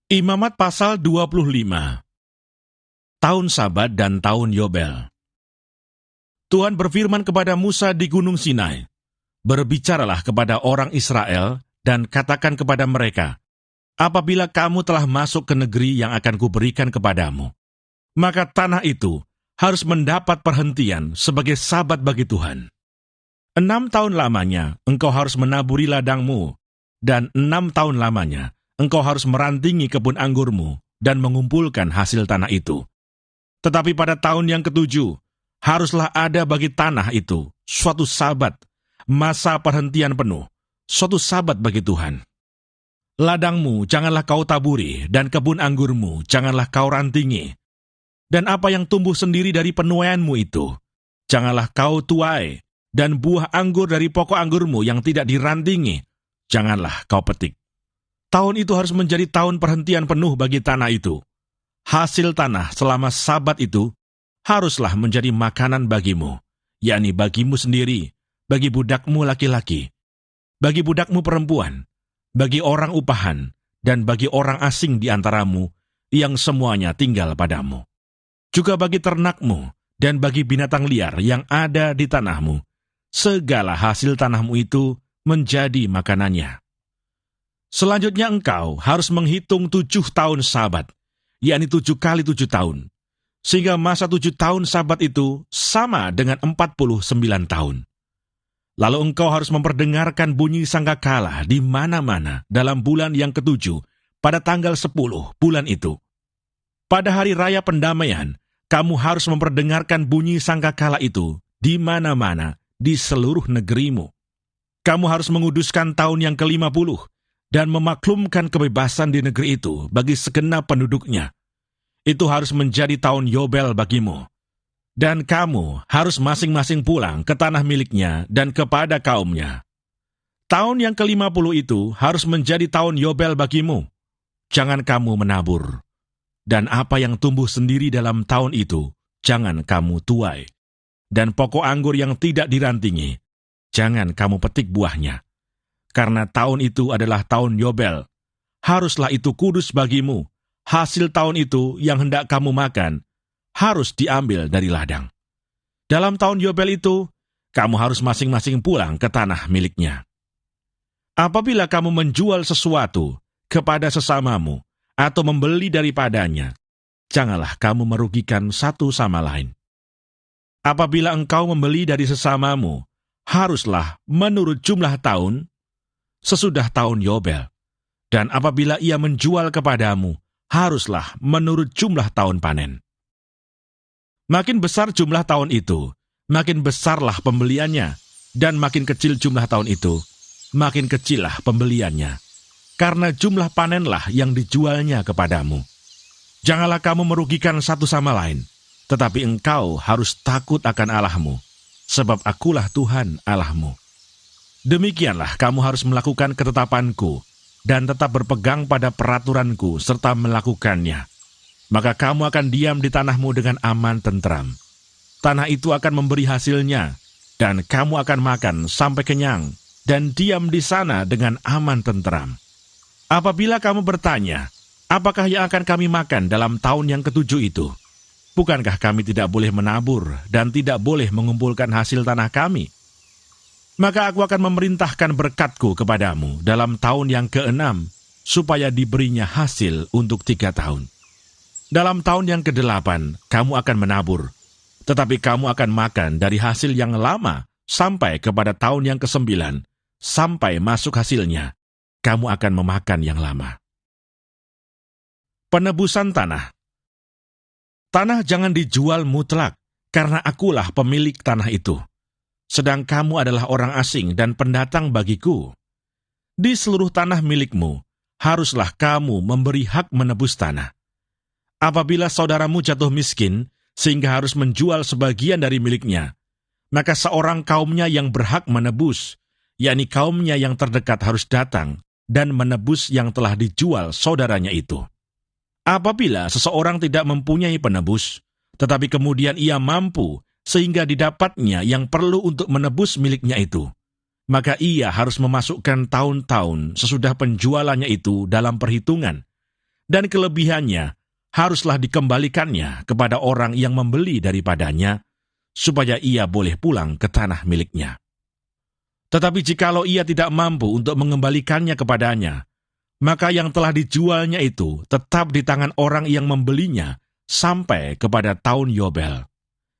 Imamat pasal 25. Tahun Sabat dan Tahun Yobel. Tuhan berfirman kepada Musa di Gunung Sinai, "Berbicaralah kepada orang Israel dan katakan kepada mereka, apabila kamu telah masuk ke negeri yang akan kuberikan kepadamu, maka tanah itu harus mendapat perhentian sebagai sabat bagi Tuhan. 6 tahun lamanya engkau harus menaburi ladangmu, dan 6 tahun lamanya engkau harus merantingi kebun anggurmu dan mengumpulkan hasil tanah itu. Tetapi pada tahun yang ke-7, haruslah ada bagi tanah itu suatu sabat, masa perhentian penuh, suatu sabat bagi Tuhan. Ladangmu janganlah kau taburi, dan kebun anggurmu janganlah kau rantingi. Dan apa yang tumbuh sendiri dari penuaianmu itu, janganlah kau tuai, dan buah anggur dari pokok anggurmu yang tidak dirantingi, janganlah kau petik. Tahun itu harus menjadi tahun perhentian penuh bagi tanah itu. Hasil tanah selama sabat itu haruslah menjadi makanan bagimu, yakni bagimu sendiri, bagi budakmu laki-laki, bagi budakmu perempuan, bagi orang upahan, dan bagi orang asing di antaramu yang semuanya tinggal padamu. Juga bagi ternakmu dan bagi binatang liar yang ada di tanahmu, segala hasil tanahmu itu menjadi makanannya. Selanjutnya engkau harus menghitung 7 tahun sabat, yakni 7 kali 7 tahun, sehingga masa 7 tahun sabat itu sama dengan 49 tahun. Lalu engkau harus memperdengarkan bunyi sangkakala di mana-mana dalam bulan yang ke-7 pada tanggal 10 bulan itu. Pada hari raya pendamaian, kamu harus memperdengarkan bunyi sangkakala itu di mana-mana di seluruh negerimu. Kamu harus menguduskan tahun yang ke-50 dan memaklumkan kebebasan di negeri itu bagi segenap penduduknya. Itu harus menjadi tahun Yobel bagimu. Dan kamu harus masing-masing pulang ke tanah miliknya dan kepada kaumnya. Tahun yang ke-50 itu harus menjadi tahun Yobel bagimu. Jangan kamu menabur. Dan apa yang tumbuh sendiri dalam tahun itu, jangan kamu tuai. Dan pokok anggur yang tidak dirantingi, jangan kamu petik buahnya. Karena tahun itu adalah tahun Yobel, haruslah itu kudus bagimu. Hasil tahun itu yang hendak kamu makan, harus diambil dari ladang. Dalam tahun Yobel itu, kamu harus masing-masing pulang ke tanah miliknya. Apabila kamu menjual sesuatu kepada sesamamu, atau membeli daripadanya, janganlah kamu merugikan satu sama lain. Apabila engkau membeli dari sesamamu, haruslah menurut jumlah tahun, sesudah tahun Yobel, dan apabila ia menjual kepadamu, haruslah menurut jumlah tahun panen. Makin besar jumlah tahun itu, makin besarlah pembeliannya, dan makin kecil jumlah tahun itu, makin kecillah pembeliannya, karena jumlah panenlah yang dijualnya kepadamu. Janganlah kamu merugikan satu sama lain, tetapi engkau harus takut akan Allahmu, sebab akulah Tuhan Allahmu. Demikianlah kamu harus melakukan ketetapanku, dan tetap berpegang pada peraturanku serta melakukannya. Maka kamu akan diam di tanahmu dengan aman tentram. Tanah itu akan memberi hasilnya, dan kamu akan makan sampai kenyang, dan diam di sana dengan aman tentram. Apabila kamu bertanya, apakah yang akan kami makan dalam tahun yang ke-7 itu? Bukankah kami tidak boleh menabur, dan tidak boleh mengumpulkan hasil tanah kami? Maka aku akan memerintahkan berkatku kepadamu dalam tahun yang ke-6, supaya diberinya hasil untuk 3 tahun. Dalam tahun yang ke-8, kamu akan menabur, tetapi kamu akan makan dari hasil yang lama sampai kepada tahun yang ke-9, sampai masuk hasilnya, kamu akan memakan yang lama. Penebusan tanah. Tanah jangan dijual mutlak, karena akulah pemilik tanah itu. Sedang kamu adalah orang asing dan pendatang bagiku. Di seluruh tanah milikmu, haruslah kamu memberi hak menebus tanah. Apabila saudaramu jatuh miskin, sehingga harus menjual sebagian dari miliknya, maka seorang kaumnya yang berhak menebus, yakni kaumnya yang terdekat harus datang dan menebus yang telah dijual saudaranya itu. Apabila seseorang tidak mempunyai penebus, tetapi kemudian ia mampu, sehingga didapatnya yang perlu untuk menebus miliknya itu, maka ia harus memasukkan tahun-tahun sesudah penjualannya itu dalam perhitungan, dan kelebihannya haruslah dikembalikannya kepada orang yang membeli daripadanya, supaya ia boleh pulang ke tanah miliknya. Tetapi jikalau ia tidak mampu untuk mengembalikannya kepadanya, maka yang telah dijualnya itu tetap di tangan orang yang membelinya sampai kepada tahun Yobel.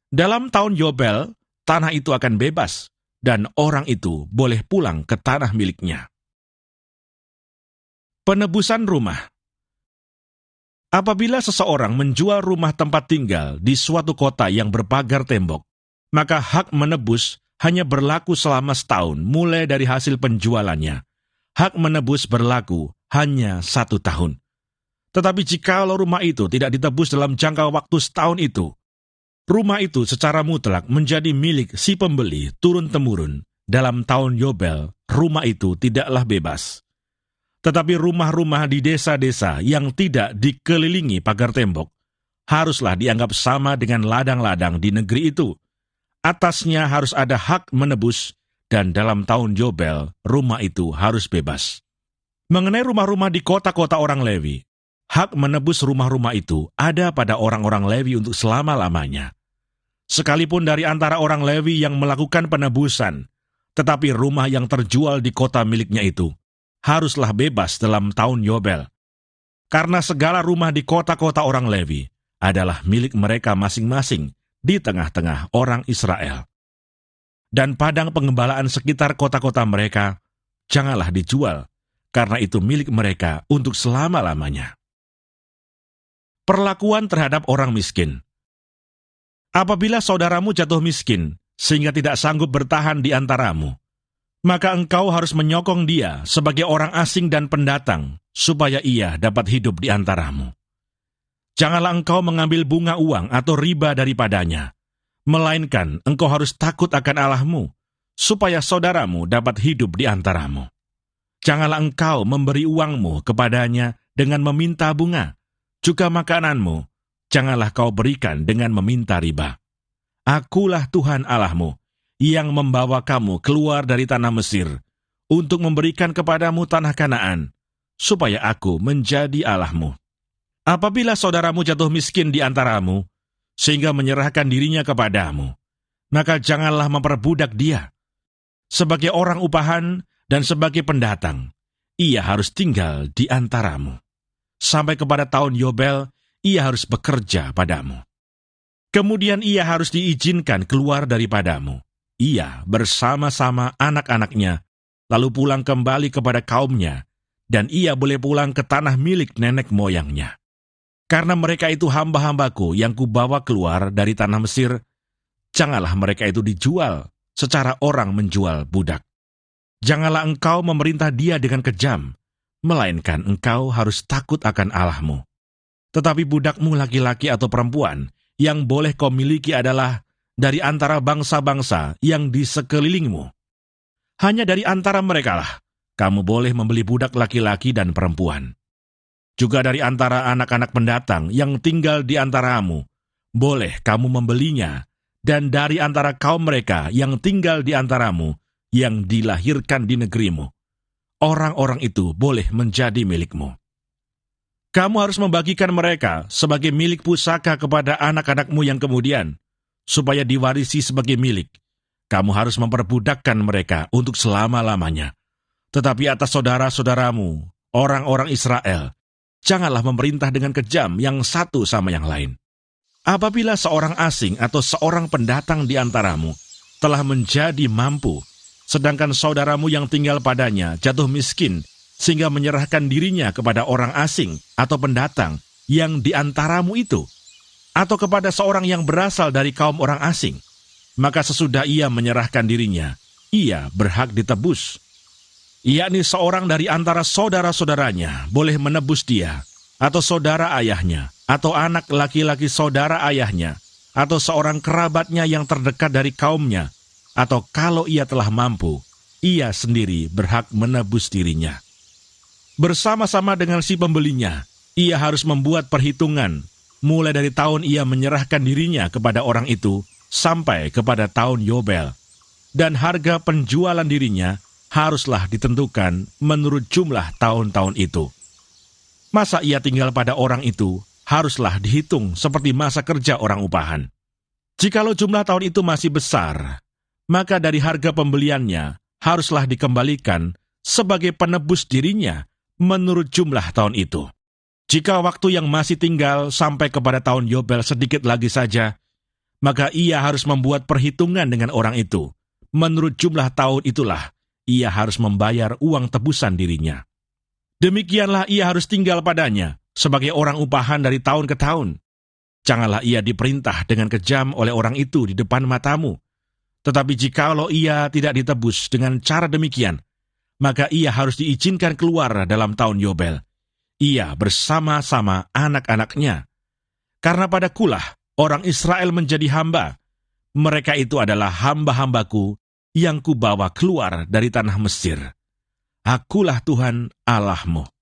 Dalam tahun Yobel, tanah itu akan bebas, dan orang itu boleh pulang ke tanah miliknya. Penebusan rumah. Apabila seseorang menjual rumah tempat tinggal di suatu kota yang berpagar tembok, maka hak menebus hanya berlaku selama setahun mulai dari hasil penjualannya. Hak menebus berlaku hanya 1 tahun. Tetapi jikalau rumah itu tidak ditebus dalam jangka waktu setahun itu, rumah itu secara mutlak menjadi milik si pembeli turun-temurun. Dalam tahun Yobel, rumah itu tidaklah bebas. Tetapi rumah-rumah di desa-desa yang tidak dikelilingi pagar tembok haruslah dianggap sama dengan ladang-ladang di negeri itu. Atasnya harus ada hak menebus, dan dalam tahun Yobel, rumah itu harus bebas. Mengenai rumah-rumah di kota-kota orang Lewi, hak menebus rumah-rumah itu ada pada orang-orang Lewi untuk selama-lamanya. Sekalipun dari antara orang Lewi yang melakukan penebusan, tetapi rumah yang terjual di kota miliknya itu haruslah bebas dalam tahun Yobel. Karena segala rumah di kota-kota orang Lewi adalah milik mereka masing-masing di tengah-tengah orang Israel. Dan padang pengembalaan sekitar kota-kota mereka janganlah dijual, karena itu milik mereka untuk selama-lamanya. Perlakuan terhadap orang miskin. Apabila saudaramu jatuh miskin, sehingga tidak sanggup bertahan di antaramu, maka engkau harus menyokong dia sebagai orang asing dan pendatang, supaya ia dapat hidup di antaramu. Janganlah engkau mengambil bunga uang atau riba daripadanya, melainkan engkau harus takut akan Allahmu, supaya saudaramu dapat hidup di antaramu. Janganlah engkau memberi uangmu kepadanya dengan meminta bunga, juga makananmu, janganlah kau berikan dengan meminta riba. Akulah Tuhan Allahmu, yang membawa kamu keluar dari tanah Mesir, untuk memberikan kepadamu tanah Kanaan, supaya aku menjadi Allahmu. Apabila saudaramu jatuh miskin di antaramu, sehingga menyerahkan dirinya kepadamu, maka janganlah memperbudak dia. Sebagai orang upahan dan sebagai pendatang, ia harus tinggal di antaramu. Sampai kepada tahun Yobel, ia harus bekerja padamu. Kemudian ia harus diizinkan keluar daripadamu. Ia bersama-sama anak-anaknya, lalu pulang kembali kepada kaumnya, dan ia boleh pulang ke tanah milik nenek moyangnya. Karena mereka itu hamba-hambaku yang kubawa keluar dari tanah Mesir, janganlah mereka itu dijual secara orang menjual budak. Janganlah engkau memerintah dia dengan kejam, melainkan engkau harus takut akan Allahmu. Tetapi budakmu laki-laki atau perempuan yang boleh kau miliki adalah dari antara bangsa-bangsa yang di sekelilingmu. Hanya dari antara merekalah kamu boleh membeli budak laki-laki dan perempuan. Juga dari antara anak-anak pendatang yang tinggal di antaramu, boleh kamu membelinya, dan dari antara kaum mereka yang tinggal di antaramu, yang dilahirkan di negerimu, orang-orang itu boleh menjadi milikmu. Kamu harus membagikan mereka sebagai milik pusaka kepada anak-anakmu yang kemudian, supaya diwarisi sebagai milik. Kamu harus memperbudakkan mereka untuk selama-lamanya. Tetapi atas saudara-saudaramu, orang-orang Israel, janganlah memerintah dengan kejam yang satu sama yang lain. Apabila seorang asing atau seorang pendatang di antaramu telah menjadi mampu, sedangkan saudaramu yang tinggal padanya jatuh miskin, sehingga menyerahkan dirinya kepada orang asing atau pendatang yang di antaramu itu, atau kepada seorang yang berasal dari kaum orang asing, maka sesudah ia menyerahkan dirinya, ia berhak ditebus. Yakni seorang dari antara saudara-saudaranya boleh menebus dia, atau saudara ayahnya, atau anak laki-laki saudara ayahnya, atau seorang kerabatnya yang terdekat dari kaumnya, atau kalau ia telah mampu, ia sendiri berhak menebus dirinya. Bersama-sama dengan si pembelinya, ia harus membuat perhitungan, mulai dari tahun ia menyerahkan dirinya kepada orang itu, sampai kepada tahun Yobel, dan harga penjualan dirinya haruslah ditentukan menurut jumlah tahun-tahun itu. masa ia tinggal pada orang itu haruslah dihitung seperti masa kerja orang upahan. Jikalau jumlah tahun itu masih besar, maka dari harga pembeliannya haruslah dikembalikan sebagai penebus dirinya menurut jumlah tahun itu. Jika waktu yang masih tinggal sampai kepada tahun Yobel sedikit lagi saja, maka ia harus membuat perhitungan dengan orang itu. Menurut jumlah tahun itulah, ia harus membayar uang tebusan dirinya. Demikianlah ia harus tinggal padanya, sebagai orang upahan dari tahun ke tahun. Janganlah ia diperintah dengan kejam oleh orang itu di depan matamu. Tetapi jikalau ia tidak ditebus dengan cara demikian, maka ia harus diizinkan keluar dalam tahun Yobel. Ia bersama-sama anak-anaknya. Karena padakulah orang Israel menjadi hamba. Mereka itu adalah hamba-hambaku yang kubawa keluar dari tanah Mesir. Akulah Tuhan Allahmu.